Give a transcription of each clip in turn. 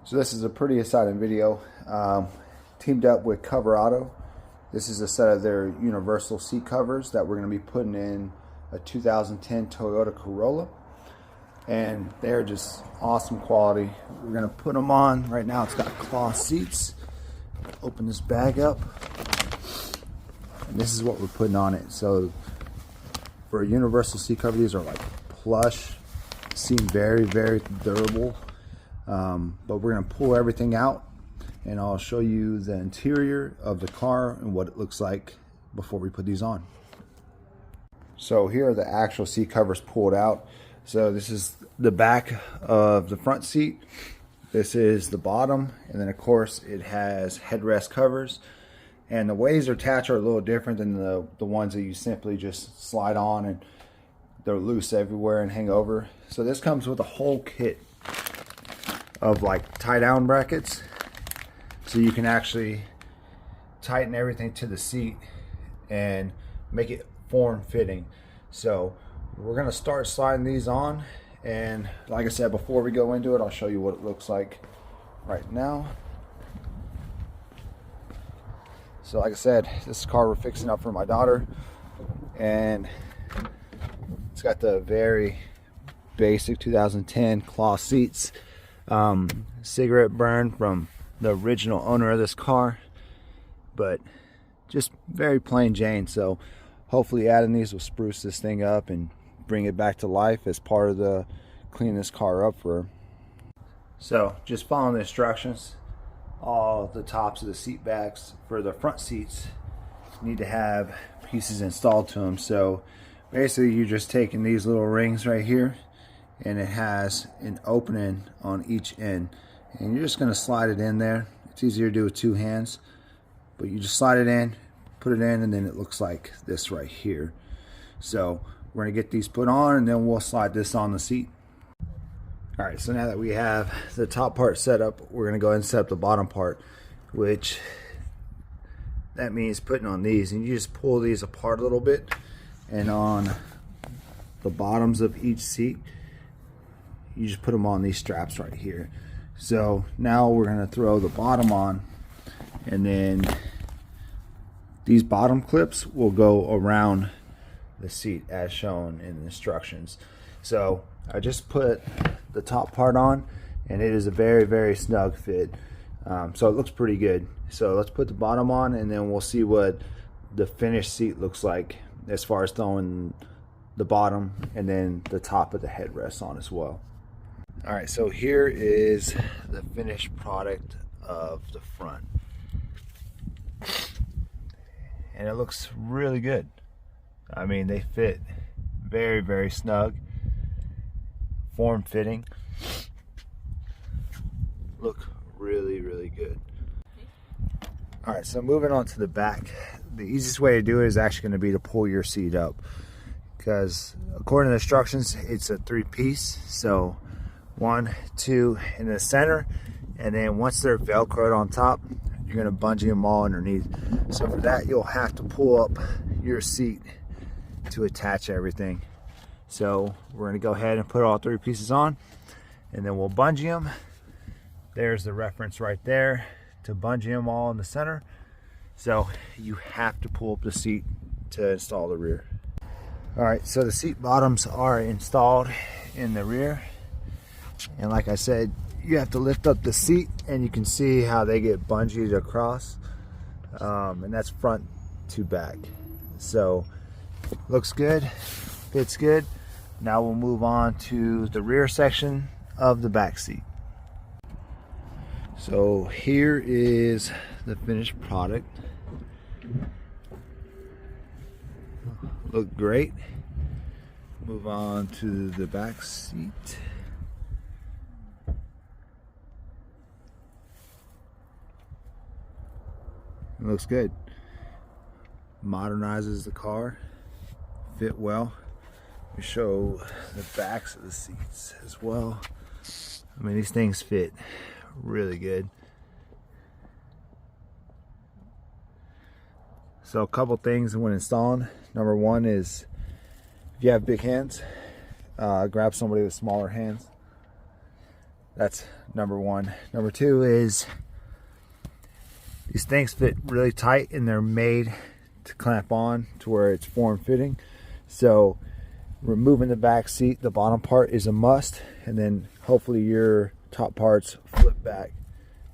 So this is a pretty exciting video. Teamed up with Corolla. This is a set of their universal seat covers that we're going to be putting in a 2010 Toyota Corolla. And they're just awesome quality. We're going to put them on. Right now it's got cloth seats. Open this bag up. And this is what we're putting on it. So for a universal seat cover, these are like plush. Seem very, very durable. But we're going to pull everything out and I'll show you the interior of the car and what it looks like before we put these on. So here are the actual seat covers pulled out. So this is the back of the front seat. This is the bottom, and then of course it has headrest covers. And the ways they're attached are a little different than the ones that you simply just slide on and they're loose everywhere and hang over. So this comes with a whole kit of like tie down brackets, so you can actually tighten everything to the seat and make it form fitting. So we're gonna start sliding these on, and like I said, before we go into it, I'll show you what it looks like right now. So like I said, this car we're fixing up for my daughter, and it's got the very basic 2010 cloth seats. Cigarette burn from the original owner of this car, but just very plain Jane. So hopefully adding these will spruce this thing up and bring it back to life as part of the cleaning this car up for her. So just following the instructions. All the tops of the seat backs for the front seats need to have pieces installed to them. So basically you're just taking these little rings right here, and it has an opening on each end, and you're just going to slide it in there. It's easier to do with two hands, but you just slide it in, put it in, and then it looks like this right here. So we're going to get these put on, and then we'll slide this on the seat. Alright, so now that we have the top part set up, we're going to go ahead and set up the bottom part, which that means putting on these, and you just pull these apart a little bit, and on the bottoms of each seat you just put them on these straps right here. So now we're going to throw the bottom on, and then these bottom clips will go around the seat as shown in the instructions. So I just put the top part on, and it is a very, very snug fit. So it looks pretty good. So let's put the bottom on, and then we'll see what the finished seat looks like as far as throwing the bottom and then the top of the headrest on as well. Alright, so here is the finished product of the front, and it looks really good. I mean, they fit very, very snug, form fitting, look really, really good. Alright, so moving on to the back, the easiest way to do it is actually going to be to pull your seat up, because according to the instructions it's a three-piece. So 1, 2 in the center, and then once they're velcroed on top, you're going to bungee them all underneath. So for that, you'll have to pull up your seat to attach everything. So we're going to go ahead and put all three pieces on, and then we'll bungee them. There's the reference right there to bungee them all in the center. So you have to pull up the seat to install the rear. Alright, so the seat bottoms are installed in the rear. And like I said, you have to lift up the seat, and you can see how they get bungeed across, and that's front to back. So looks good, fits good. Now we'll move on to the rear section of the back seat. So here is the finished product. Look great. Move on to the back seat. It looks good. Modernizes the car. Fit well. We show the backs of the seats as well. I mean, these things fit really good. So a couple things when installing. Number one is, if you have big hands, grab somebody with smaller hands. That's number one. Number two is these things fit really tight and they're made to clamp on to where it's form-fitting. So removing the back seat, the bottom part is a must, and then hopefully your top parts flip back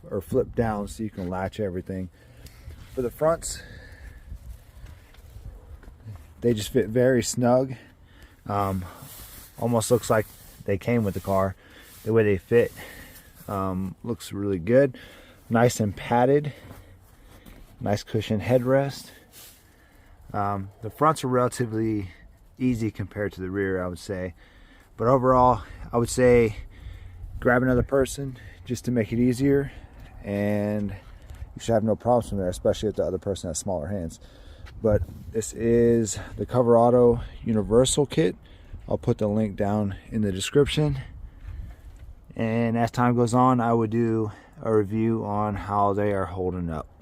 or flip down so you can latch everything. For the fronts, they just fit very snug. Almost looks like they came with the car. The way they fit looks really good. Nice and padded. Nice cushion headrest. The fronts are relatively easy compared to the rear, I would say. But overall, I would say grab another person just to make it easier, and you should have no problems from there, especially if the other person has smaller hands. But this is the Cover Auto Universal Kit. I'll put the link down in the description. And as time goes on, I would do a review on how they are holding up.